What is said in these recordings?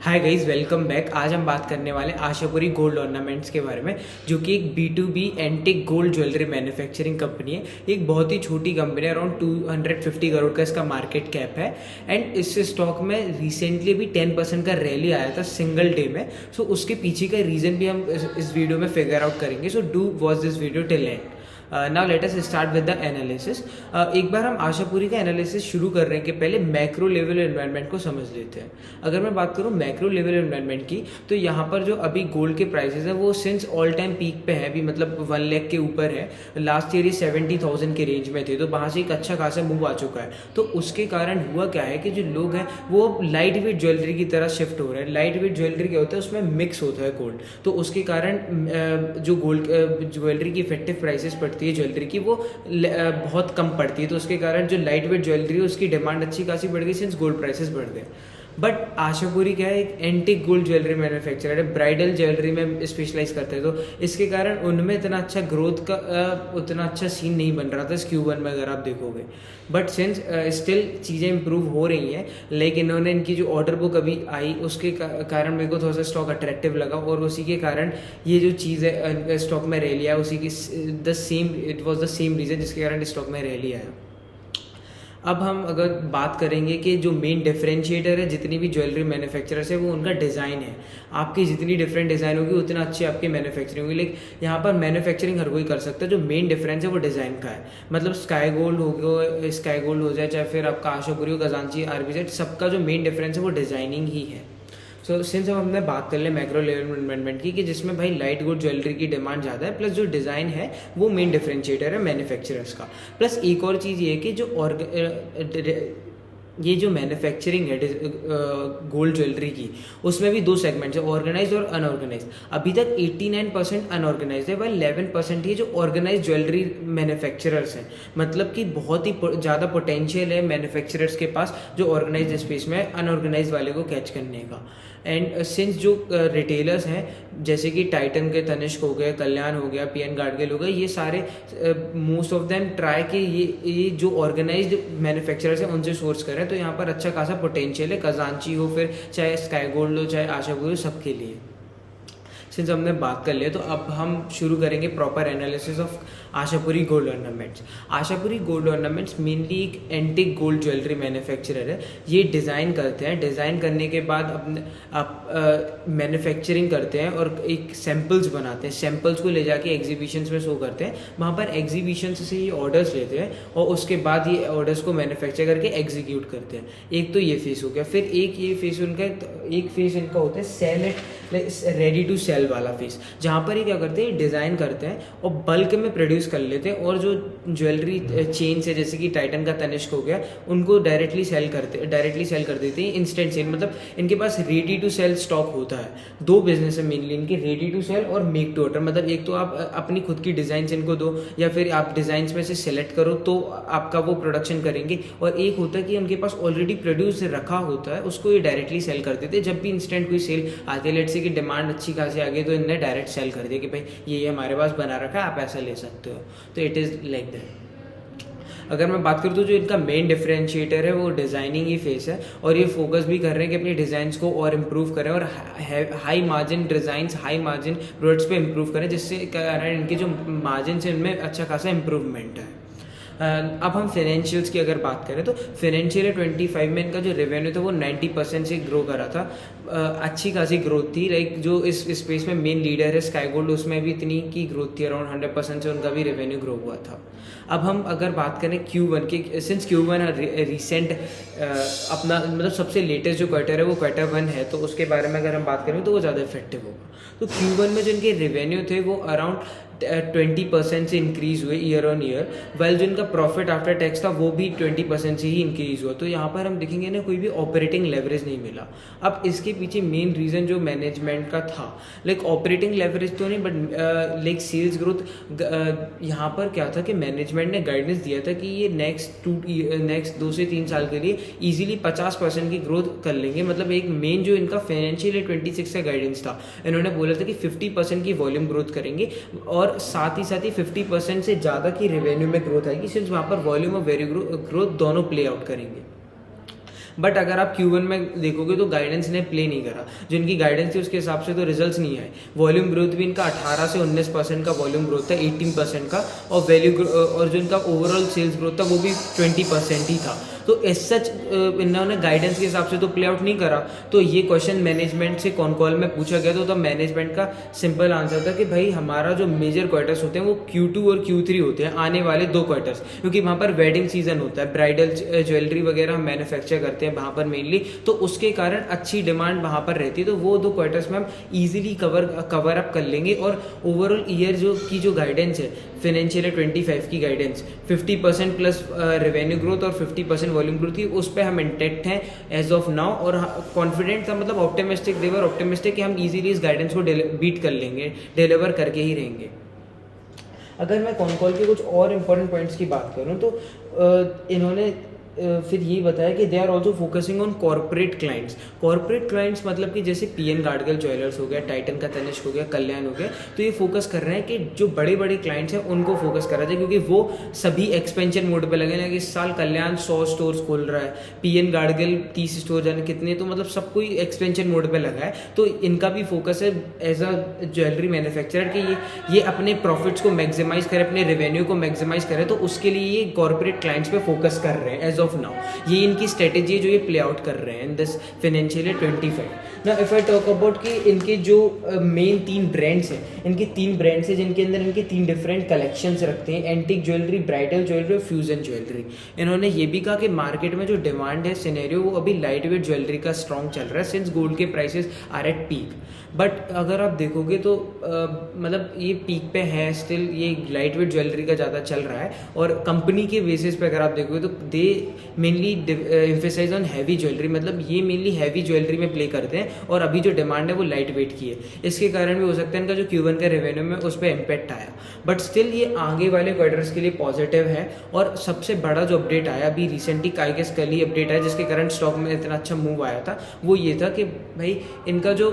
Hi guys, welcome back. आज हम बात करने वाले आशापुरी गोल्ड ऑर्नामेंट्स के बारे में, जो कि एक B2B antique gold jewellery manufacturing company है। एक बहुत ही छोटी कंपनी है, अराउंड 250 करोड़ का इसका मार्केट कैप है। एंड इस स्टॉक में रिसेंटली भी 10% का रैली आया था सिंगल डे में। सो उसके पीछे का रीज़न भी हम इस वीडियो में फिगर आउट करेंगे। So do watch this video till and. Now let us start with the analysis. एक बार हम आशापुरी का एनालिसिस शुरू करने के पहले मैक्रो लेवल एनवायरनमेंट को समझ लेते हैं। अगर मैं बात करूं मैक्रो लेवल एनवायरनमेंट की, तो यहाँ पर जो अभी गोल्ड के प्राइसेस हैं वो सिंस ऑल टाइम पीक पे है, अभी मतलब 1 लाख के ऊपर है। लास्ट ईयर ये 70,000 के रेंज में थे, तो वहाँ से एक अच्छा खासा मूव आ चुका है। तो उसके कारण हुआ क्या है कि जो लोग हैं वो लाइट वेट ज्वेलरी की तरह शिफ्ट हो रहे हैं। लाइट वेट ज्वेलरी क्या होता है, उसमें मिक्स होता है गोल्ड, तो उसके कारण जो गोल्ड ज्वेलरी की इफेक्टिव प्राइसेस पड़ती है ज्वेलरी की, वो बहुत कम पड़ती है। तो उसके कारण जो लाइट वेट ज्वेलरी है उसकी डिमांड अच्छी खासी बढ़ गई सिंस गोल्ड प्राइसेस बढ़ गए। बट आशापुरी क्या है, एक एंटिक गोल्ड ज्वेलरी मैन्युफैक्चरर है, ब्राइडल ज्वेलरी में स्पेशलाइज करते हैं। तो इसके कारण उनमें इतना अच्छा ग्रोथ का उतना अच्छा सीन नहीं बन रहा था इस Q1 में, अगर आप देखोगे। बट सिंस स्टिल चीज़ें इंप्रूव हो रही हैं, लेकिन इन्होंने इनकी जो ऑर्डर बुक अभी आई उसके कारण मेरे को थोड़ा सा स्टॉक अट्रैक्टिव लगा, और उसी के कारण ये जो चीज़ है स्टॉक में रैली आया, उसी की it was the same reason जिसके कारण स्टॉक में रैली आया। अब हम अगर बात करेंगे कि जो मेन डिफरेंशिएटर है जितनी भी ज्वेलरी मैन्युफैक्चरर्स है, वो उनका डिज़ाइन है। आपकी जितनी डिफरेंट डिज़ाइन होगी उतना अच्छी आपकी मैन्युफैक्चरिंग होगी। लेकिन यहाँ पर मैन्युफैक्चरिंग हर कोई कर सकता है, जो मेन डिफरेंस है वो डिज़ाइन का है। मतलब स्काई गोल्ड हो जाए, चाहे फिर आपका आशापुरी हो, खजांची, RBZ, सबका जो मेन डिफरेंस है वो डिज़ाइनिंग ही है। सो सिंस हमने बात कर ले मैक्रो लेवल इन्वेंटमेंट की, कि जिसमें भाई लाइट गुड ज्वेलरी की डिमांड ज़्यादा है, प्लस जो डिज़ाइन है वो मेन डिफरेंशिएटर है मैन्युफैक्चरर्स का। प्लस एक और चीज़ ये है कि ये जो मैन्युफैक्चरिंग है गोल्ड ज्वेलरी की, उसमें भी 2 सेगमेंट्स है, ऑर्गेनाइज और अनऑर्गेनाइज। अभी तक 89% अनऑर्गेनाइज है, वह 11% ही जो ऑर्गेनाइज ज्वेलरी मैन्युफैक्चरर्स हैं। मतलब कि बहुत ही ज़्यादा पोटेंशियल है मैन्युफैक्चरर्स के पास, जो ऑर्गेनाइज स्पेस में अनऑर्गेनाइज वाले को कैच करने का। एंड सिंस जो रिटेलर्स हैं जैसे कि टाइटन के तनिष्क हो गए, कल्याण हो गया, PN गार्डगिल हो गए, ये सारे मोस्ट ऑफ देम ट्राई के ये जो ऑर्गेनाइज्ड मैन्युफैक्चरर्स हैं उनसे सोर्स करें। तो यहाँ पर अच्छा खासा पोटेंशियल है, खजांची हो, फिर चाहे स्काई गोल्ड हो, चाहे आशापुरी हो, सबके लिए। सिंस हमने बात कर लिया, तो अब हम शुरू करेंगे proper analysis of Ashapuri gold ornaments. Ashapuri gold ornaments mainly एक एंटिक गोल्ड ज्वेलरी मैन्युफैक्चरर है। ये डिज़ाइन करते हैं, डिज़ाइन करने के बाद अपने मैन्युफैक्चरिंग करते हैं और एक सैम्पल्स बनाते हैं। सैम्पल्स को ले जाके एग्जीबिशंस में शो करते हैं। वहाँ पर एग्जीबिशन से ये ऑर्डर्स लेते हैं और उसके बाद ये ऑर्डर्स को मैन्युफैक्चर करके एग्जीक्यूट करते हैं। एक तो ये फेस हो गया। फिर एक फेस इनका होता है sell it ready to sell वाला फेस, जहाँ पर ये क्या करते हैं, डिज़ाइन करते हैं और बल्क में प्रोड्यूस कर लेते हैं। और जो ज्वेलरी चेन है जैसे कि टाइटन का तनिष्क हो गया, उनको डायरेक्टली सेल कर देते हैं, इंस्टेंट सेल। मतलब इनके पास रेडी टू सेल स्टॉक होता है। 2 बिजनेस है मेनली इनके, रेडी टू सेल और मेक टू ऑर्डर। मतलब एक तो आप अपनी खुद की डिज़ाइन इनको दो, या फिर आप डिज़ाइन में से सिलेक्ट करो तो आपका वो प्रोडक्शन करेंगे। और एक होता है कि उनके पास ऑलरेडी प्रोड्यूस रखा होता है, उसको ये डायरेक्टली सेल कर देते हैं। जब भी इंस्टेंट कोई सेल आती है, लेट्स से कि डिमांड अच्छी खासी आ गई, तो इन्हें डायरेक्ट सेल कर दिया कि भाई ये हमारे पास बना रखा है, आप ऐसा ले सकते हो। तो इट इज़ लाइक दैट। अगर मैं बात करूँ तो जो इनका मेन डिफरेंशिएटर है वो डिज़ाइनिंग ही फेस है, और ये फोकस भी कर रहे हैं कि अपनी डिज़ाइंस को और इम्प्रूव करें और high margin designs, high margin products पे इम्प्रूव करें, जिससे कारण इनके जो मार्जिन है इनमें अच्छा खासा इम्प्रूवमेंट है। अब हम फाइनेंशियल्स की अगर बात करें तो फाइनेंशियल 25 में इनका जो रेवेन्यू था वो 90% से ग्रो करा था। अच्छी खासी ग्रोथ थी। लाइक जो इस स्पेस में मेन लीडर है स्काई गोल्ड, उसमें भी इतनी की ग्रोथ थी, अराउंड 100% से उनका भी रेवेन्यू ग्रो हुआ था। अब हम अगर बात करें Q1 की, सिंस Q1 रिसेंट अपना मतलब सबसे लेटेस्ट जो क्वार्टर है वो Q1 है, तो उसके बारे में अगर हम बात करें तो वो ज़्यादा इफेक्टिव होगा। तो Q1 में जो इनके रेवेन्यू थे वो अराउंड 20% से इंक्रीज हुए ईयर ऑन ईयर, वेल जो इनका प्रॉफिट आफ्टर टैक्स था वो भी 20% से ही इंक्रीज हुआ। तो यहाँ पर हम देखेंगे ना, कोई भी ऑपरेटिंग लेवरेज नहीं मिला। अब इसके पीछे मेन रीज़न जो मैनेजमेंट का था, लाइक ऑपरेटिंग लेवरेज तो नहीं, बट लाइक सेल्स ग्रोथ। यहाँ पर क्या था कि मैनेजमेंट ने गाइडेंस दिया था कि ये नेक्स्ट 2 से 3 साल के लिए ईजिली 50% की ग्रोथ कर लेंगे। मतलब एक मेन जो इनका फाइनेंशियल 26 का गाइडेंस था, इन्होंने बोला था कि 50% की वॉल्यूम ग्रोथ करेंगे और साथ ही 50% से ज़्यादा की रेवेन्यू में ग्रोथ आएगी, सिंस वहाँ पर वॉल्यूम और वैल्यू ग्रोथ दोनों प्ले आउट करेंगे। बट अगर आप Q1 में देखोगे तो गाइडेंस ने प्ले नहीं करा, जो इनकी गाइडेंस थी उसके हिसाब से तो रिजल्ट्स नहीं आए। वॉल्यूम ग्रोथ भी इनका 18 से 19% का वॉल्यूम ग्रोथ था, 18% का, और वैल्यू और जो इनका ओवरऑल सेल्स ग्रोथ था वो भी 20% ही था। तो एज सच इन्होंने गाइडेंस के हिसाब से तो प्ले आउट नहीं करा। तो ये क्वेश्चन मैनेजमेंट से कॉन कॉल में पूछा गया, तो मैनेजमेंट का सिंपल आंसर था कि भाई हमारा जो मेजर क्वार्टर्स होते हैं वो Q2 और Q3 होते हैं, आने वाले 2 क्वार्टर्स, क्योंकि वहाँ पर वेडिंग सीजन होता है, ब्राइडल ज्वेलरी वगैरह हम मैन्युफैक्चर करते हैं वहाँ पर मेनली, तो उसके कारण अच्छी डिमांड वहाँ पर रहती है। तो वो 2 क्वार्टर्स में हम ईजिली कवर अप कर लेंगे। और ओवरऑल ईयर जो गाइडेंस है फाइनेंशियल ईयर 25 की गाइडेंस 50% प्लस रेवेन्यू ग्रोथ और 50% वॉल्यूम ग्रोथ की, उस पर हम इंटेक्ट हैं एज ऑफ नाउ। और कॉन्फिडेंट था, मतलब ऑप्टिमिस्टिक, देवर ऑप्टिमिस्टिक कि हम इजीली इस गाइडेंस को बीट कर लेंगे, डिलीवर करके ही रहेंगे। अगर मैं कॉन कॉल के कुछ और इम्पोर्टेंट पॉइंट्स की बात करूं तो इन्होंने फिर ये बताया कि they are also focusing on corporate clients. Corporate clients मतलब कि जैसे PN गार्डगिल ज्वेलर्स हो गया, टाइटन का तनिष्क हो गया, कल्याण हो गया, तो ये फोकस कर रहे हैं कि जो बड़े बड़े क्लाइंट्स हैं उनको फोकस कर रहे थे, क्योंकि वो सभी एक्सपेंशन मोड पे लगे ना। कि इस साल कल्याण 100 स्टोर्स खोल रहा है, PN गार्डगिल 30 स्टोर जाने कितने, तो मतलब सब कोई एक्सपेंशन मोड पे लगा है। तो इनका भी फोकस है एज अ ज्वेलरी मैन्युफैक्चरर कि ये अपने प्रॉफिट्स को मैक्सिमाइज करे, अपने रेवेन्यू को मैक्सिमाइज करे, तो उसके लिए ये कॉर्पोरेट क्लाइंट्स पे फोकस कर रहे हैं एज ऑफ नाउ। ये इनकी स्ट्रेटेजी है जो ये प्ले आउट कर रहे हैं in this financial year 25। Now if I talk about कि इनके जो मेन 3 ब्रांड्स हैं, इनके 3 ब्रांड्स हैं जिनके अंदर इनके 3 डिफरेंट कलेक्शंस रखते हैं, एंटिक ज्वेलरी, ब्राइडल ज्वेलरी और फ्यूजन ज्वेलरी। इन्होंने ये भी कहा कि मार्केट में जो डिमांड है सिनेरियो वो अभी लाइट वेट ज्वेलरी का स्ट्रॉन्ग चल रहा है सिंस गोल्ड के prices are at peak. But अगर आप देखोगे तो मतलब ये पीक पे है स्टिल, ये लाइट वेट ज्वेलरी का ज़्यादा चल रहा है। और कंपनी के बेसिस पे अगर आप देखोगे तो they mainly emphasise on heavy jewellery, मतलब ये मेनली हैवी ज्वेलरी में प्ले करते हैं, और अभी जो डिमांड है वो लाइट वेट की है। इसके कारण भी हो सकता है इनका जो Q1 का रेवेन्यू में उस पर इम्पैक्ट आया, बट स्टिल ये आगे वाले क्वार्टर्स के लिए पॉजिटिव है। और सबसे बड़ा जो अपडेट आया अभी रिसेंटली, आई गेस कल ही अपडेट आया, जिसके कारण स्टॉक में इतना अच्छा मूव आया था, वो ये था कि भाई इनका जो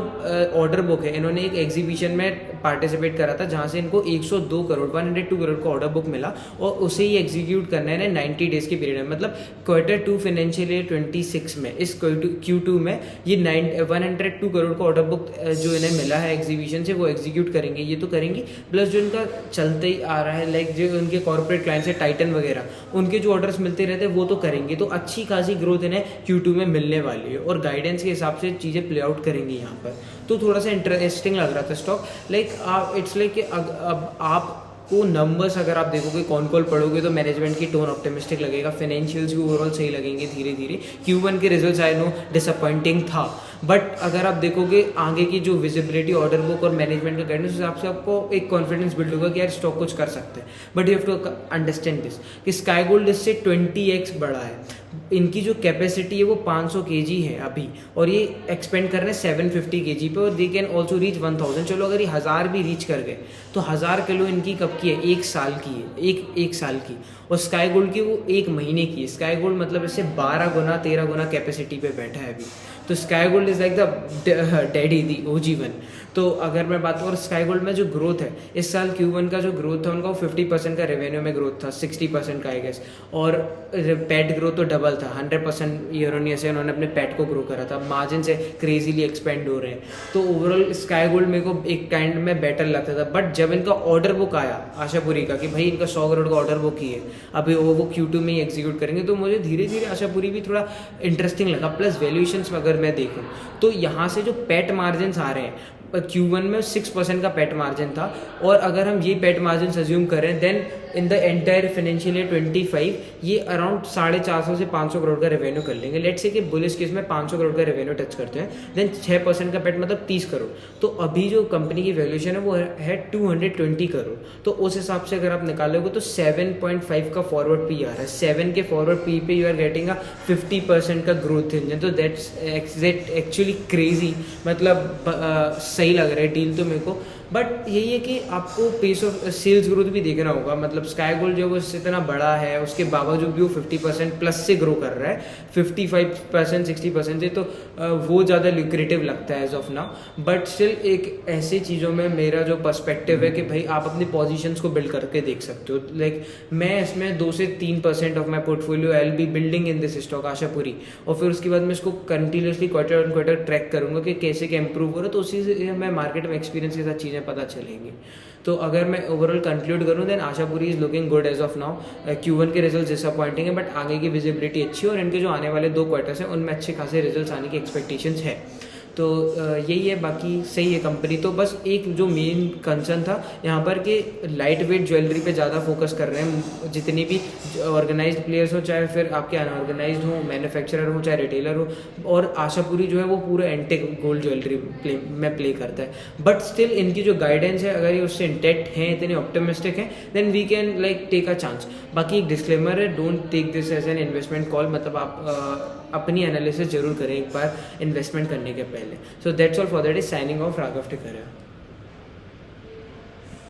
ऑर्डर बुक है, इन्होंने एक एग्जीबिशन में पार्टिसिपेट करा था जहाँ से इनको 102 करोड़ 102 करोड़ का ऑर्डर बुक मिला, और उसे ही एग्जीक्यूट करना है 90 डेज के पीरियड में। मतलब Q2 फाइनेंशियल ईयर 26 में, इस Q2 में ये 102 करोड़ का ऑर्डर बुक जो इन्हें मिला है एग्जीबिशन से, वो एग्जीक्यूट करेंगे, ये तो करेंगे। प्लस जो इनका चलते ही आ रहा है, लाइक जो उनके कॉर्पोरेट क्लाइंट्स है टाइटन वगैरह, उनके जो ऑर्डर्स मिलते रहते हैं वो तो करेंगे। तो अच्छी खासी ग्रोथ इन्हें Q2 में मिलने वाली है, और गाइडेंस के हिसाब से चीज़ें प्ले आउट करेंगी यहाँ पर। तो थोड़ा सा इंटरेस्टिंग लग रहा था स्टॉक। लाइक इट्स लाइक अब आप को नंबर्स अगर आप देखोगे, कॉन कॉल पढ़ोगे, तो मैनेजमेंट की टोन ऑप्टिमिस्टिक लगेगा, फाइनेंशियल्स भी ओवरऑल सही लगेंगे धीरे धीरे। Q1 के रिजल्ट्स आई नो डिसअपॉइंटिंग था, बट अगर आप देखोगे आगे की जो विजिबिलिटी, ऑर्डर बुक और मैनेजमेंट का गाइडेंस, उस हिसाब से आपको एक कॉन्फिडेंस बिल्ड होगा कि यार स्टॉक कुछ कर सकते हैं। But you have to understand this कि स्काई गोल्ड इससे 20x बड़ा है। इनकी जो कैपेसिटी है वो 500 kg है अभी, और ये एक्सपेंड कर रहे हैं 750 kg पे, और दे कैन ऑल्सो रीच 1000। चलो अगर ये 1000 भी रीच कर गए तो 1000 किलो इनकी कब की है? 1 साल की है, एक साल की। और स्काई गोल्ड की वो 1 महीने की है। स्काई गोल्ड मतलब इससे 12 गुना 13 गुना कैपेसिटी पे बैठा है अभी। तो sky gold is like the daddy the OG1। तो अगर मैं बात करूँ स्काई गोल्ड में जो ग्रोथ है, इस साल Q1 का जो ग्रोथ था उनका, वो 50% का रेवेन्यू में ग्रोथ था, 60% का आई गेस, और पैट ग्रोथ तो डबल था, 100% ईयर ऑन ईयर से उन्होंने अपने पैट को ग्रो करा था। मार्जिन से क्रेजीली एक्सपेंड हो रहे हैं। तो ओवरऑल स्काई गोल्ड मेरे को एक काइंड में बेटर लगता था। बट जब इनका ऑर्डर बुक आया आशापुरी का कि भाई इनका 100 करोड़ का ऑर्डर बुक ही है, अभी वो Q2 में ही एग्जीक्यूट करेंगे, तो मुझे धीरे धीरे आशापुरी भी थोड़ा इंटरेस्टिंग लगा। प्लस वैल्यूएशंस अगर मैं देखूँ तो यहाँ से जो पैट मार्जिन आ रहे हैं, Q1 में 6% का पैट मार्जिन था, और अगर हम ये पैट मार्जिन अज्यूम करें then in the entire financial year 25 ये अराउंड 450 से 500 करोड़ का रेवेन्यू कर लेंगे। लेट्स से कि बुलिश केस में 500 करोड़ का रेवेन्यू टच करते हैं, देन 6% का पैट मतलब 30 करोड़। तो अभी जो कंपनी की वैल्यूएशन है वो है 220 करोड़। तो उस हिसाब से अगर आप निकालोगे तो 7.5 का फॉरवर्ड पी आ रहा है। 7 के फॉरवर्ड पी पे यू आर गेटिंग अ 50% का ग्रोथ इंजन। तो दैट्स एक्चुअली क्रेजी, मतलब सही लग रहा है डील तो मेरे को, बट यही है कि आपको पेस ऑफ सेल्स ग्रोथ भी देखना होगा। मतलब स्काई गोल्ड जो है वो इतना बड़ा है, उसके बावजूद भी वो 50% प्लस से ग्रो कर रहा है, 55% 60% से, तो वो ज़्यादा ल्यूक्रेटिव लगता है as of now. But still एक ऐसी चीज़ों में मेरा जो पर्सपेक्टिव है कि भाई आप अपनी पोजीशंस को बिल्ड करके देख सकते हो। लाइक मैं इसमें 2 से 3% of my portfolio I will be building in this stock Ashapuri, और फिर उसके बाद मैं इसको continuously quarter on quarter track करूँगा कि कैसे क्या इंप्रूव हो रहा है, तो उसी से मैं मार्केट में एक्सपीरियंस के साथ चीज़ें पता चलेंगी। तो अगर मैं ओवरऑल कंक्लूड करूँ, then Ashapuri is looking good as of now. Q1 के रिजल्ट डिसअपॉइंटिंग है, बट आगे की विजिबिलिटी अच्छी है, और इनके जो आने वाले 2 क्वार्टर्स हैं उनमें अच्छे खासे रिजल्ट्स आने की एक्सपेक्टेशंस है। तो यही है, बाकी सही है कंपनी। तो बस एक जो मेन कंसर्न था यहाँ पर कि लाइट वेट ज्वेलरी पे ज़्यादा फोकस कर रहे हैं जितनी भी ऑर्गेनाइज्ड प्लेयर्स हो, चाहे फिर आपके अनऑर्गेनाइज्ड हो, मैन्युफैक्चरर हो, चाहे रिटेलर हो, और आशापुरी जो है वो पूरा एंटेक गोल्ड ज्वेलरी प्ले करता है। बट स्टिल इनकी जो गाइडेंस है, अगर ये उससे इंटेक्ट हैं, इतने ऑप्टिमिस्टिक हैं, then we can like take a chance. बाकी एक डिस्क्लेमर है, don't take this as an investment call, मतलब आप अपनी एनालिसिस जरूर करें एक बार इन्वेस्टमेंट करने के पहले। So that's all for that, is signing off Raghav Tikaria.